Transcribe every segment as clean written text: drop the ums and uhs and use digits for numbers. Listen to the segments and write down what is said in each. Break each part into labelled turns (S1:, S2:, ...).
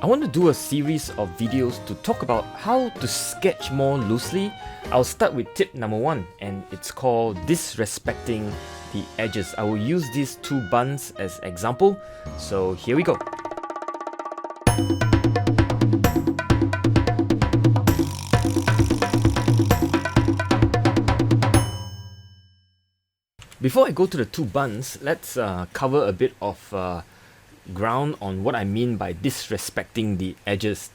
S1: I want to do a series of videos to talk about how to sketch more loosely. I'll start with tip number 1, and it's called disrespecting the edges. I will use these two buns as example, so here we go. Before I go to the two buns, let's cover a bit of ground on what I mean by disrespecting the edges.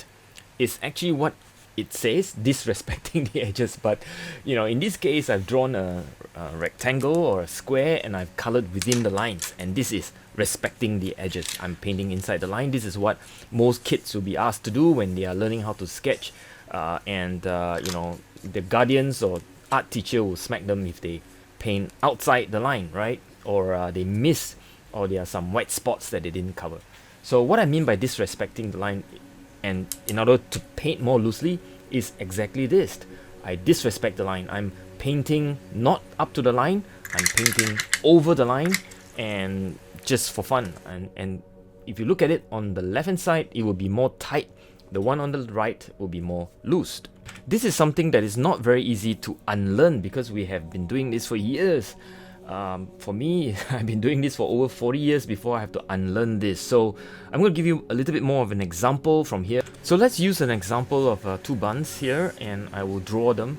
S1: It's actually what it says, disrespecting the edges, but in this case I've drawn a rectangle or a square and I've colored within the lines, and this is respecting the edges. I'm painting inside the line. This is what most kids will be asked to do when they are learning how to sketch, and the guardians or art teacher will smack them if they paint outside the line, right? Or they miss, or there are some white spots that they didn't cover. So what I mean by disrespecting the line, and in order to paint more loosely, is exactly this. I disrespect the line. I'm painting not up to the line, I'm painting over the line, and just for fun. And if you look at it on the left hand side, it will be more tight. The one on the right will be more loosed. This is something that is not very easy to unlearn because we have been doing this for years. For me, I've been doing this for over 40 years before I have to unlearn this. So I'm going to give you a little bit more of an example from here. So let's use an example of two buns here, and I will draw them.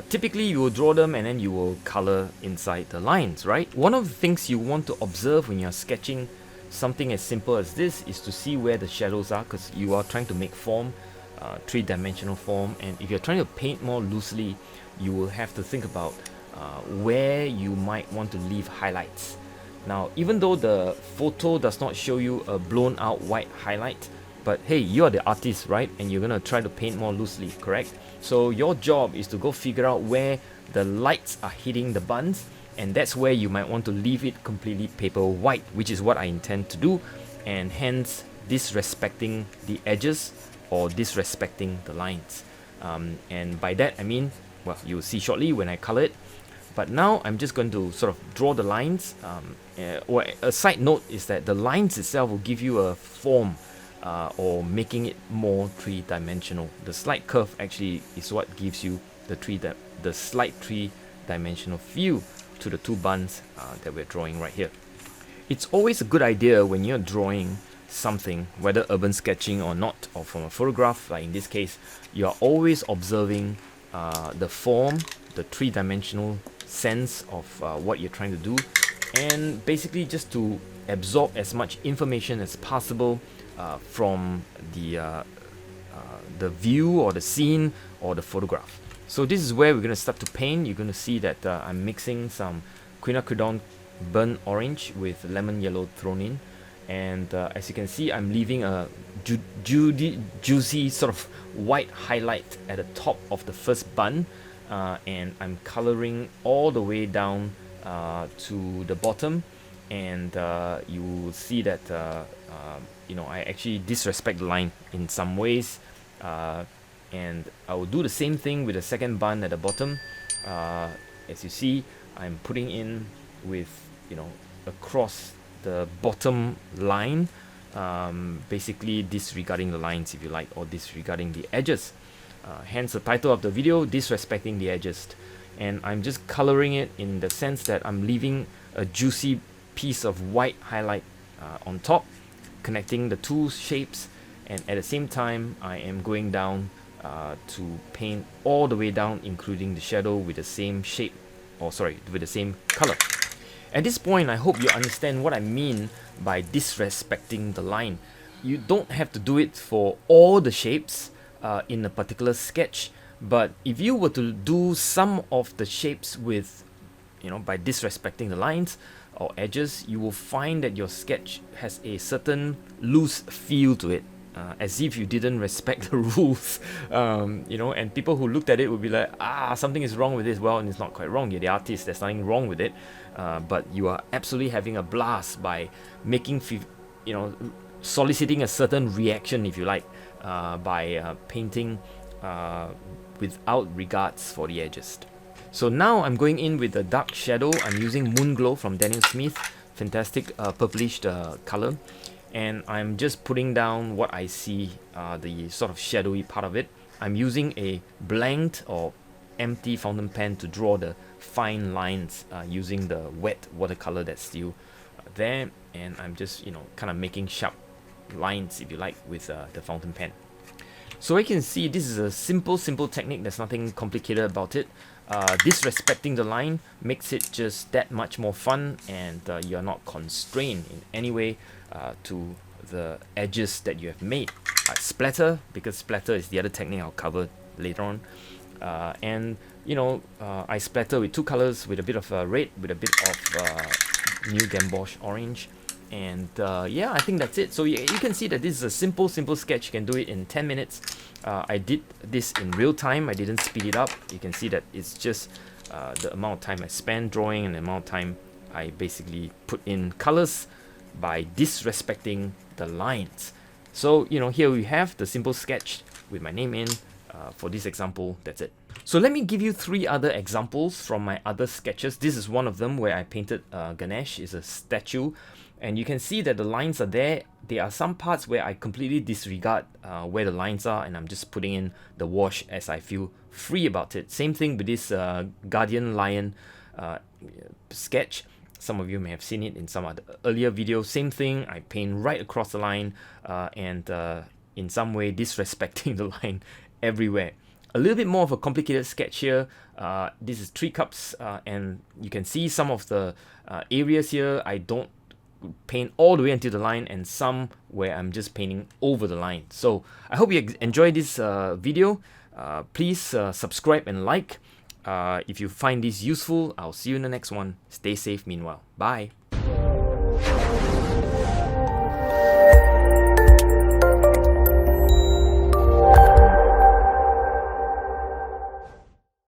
S1: Typically, you will draw them and then you will color inside the lines, right? One of the things you want to observe when you're sketching something as simple as this is to see where the shadows are, because you are trying to make form, three-dimensional form, and if you're trying to paint more loosely, you will have to think about where you might want to leave highlights. Now, even though the photo does not show you a blown out white highlight, but hey, you are the artist, right? And you're gonna try to paint more loosely, correct? So your job is to go figure out where the lights are hitting the buns, and that's where you might want to leave it completely paper white, which is what I intend to do, and hence disrespecting the edges or disrespecting the lines. And by that I mean, well, you'll see shortly when I color it. But now I'm just going to sort of draw the lines. Or a side note is that the lines itself will give you a form, or making it more three-dimensional. The slight curve actually is what gives you the slight three-dimensional feel to the two buns that we're drawing right here. It's always a good idea when you're drawing something, whether urban sketching or not, or from a photograph, like in this case, you're always observing the form, the three-dimensional sense of what you're trying to do, and basically just to absorb as much information as possible from the view or the scene or the photograph. So this is where we're going to start to paint. You're going to see that I'm mixing some quinacridone burnt orange with lemon yellow thrown in, and as you can see, I'm leaving a juicy sort of white highlight at the top of the first bun, and I'm coloring all the way down to the bottom, and you will see that I actually disrespect the line in some ways, and I will do the same thing with the second bun at the bottom. As you see, I'm putting in with across the bottom line, basically disregarding the lines, if you like, or disregarding the edges. Hence the title of the video, disrespecting the edges. And I'm just coloring it in the sense that I'm leaving a juicy piece of white highlight on top, connecting the two shapes, and at the same time I am going down to paint all the way down, including the shadow with the same shape, with the same color. At this point, I hope you understand what I mean by disrespecting the line. You don't have to do it for all the shapes in a particular sketch, but if you were to do some of the shapes with, by disrespecting the lines or edges, you will find that your sketch has a certain loose feel to it, as if you didn't respect the rules, and people who looked at it would be like, something is wrong with this. Well, and it's not quite wrong. You're the artist, there's nothing wrong with it, but you are absolutely having a blast by making, soliciting a certain reaction, if you like, by painting without regards for the edges. So now I'm going in with a dark shadow. I'm using Moon Glow from Daniel Smith, fantastic purplish color. and I'm just putting down what I see, the sort of shadowy part of it. I'm using a blank or empty fountain pen to draw the fine lines using the wet watercolor that's still there, and I'm just kind of making sharp lines, if you like, with the fountain pen. So you can see this is a simple technique. There's nothing complicated about it. Disrespecting the line makes it just that much more fun, and you're not constrained in any way to the edges that you have made. Splatter, because splatter is the other technique I'll cover later on. And I splatter with two colors, with a bit of red, with a bit of new gamboge orange. And yeah, I think that's it. So you can see that this is a simple sketch. You can do it in 10 minutes. I did this in real time. I didn't speed it up. You can see that it's just the amount of time I spent drawing and the amount of time I basically put in colors by disrespecting the lines. So here we have the simple sketch with my name in. For this example, that's it. So let me give you 3 other examples from my other sketches. This is one of them where I painted Ganesh. It's a statue, and you can see that the lines are there. There are some parts where I completely disregard where the lines are, and I'm just putting in the wash as I feel free about it. Same thing with this guardian lion sketch. Some of you may have seen it in some other earlier videos. Same thing, I paint right across the line and in some way disrespecting the line everywhere. A little bit more of a complicated sketch here. This is 3 cups, and you can see some of the areas here I don't paint all the way until the line, and some where I'm just painting over the line. So I hope you enjoyed this video. Please subscribe and like. If you find this useful, I'll see you in the next one. Stay safe meanwhile. Bye.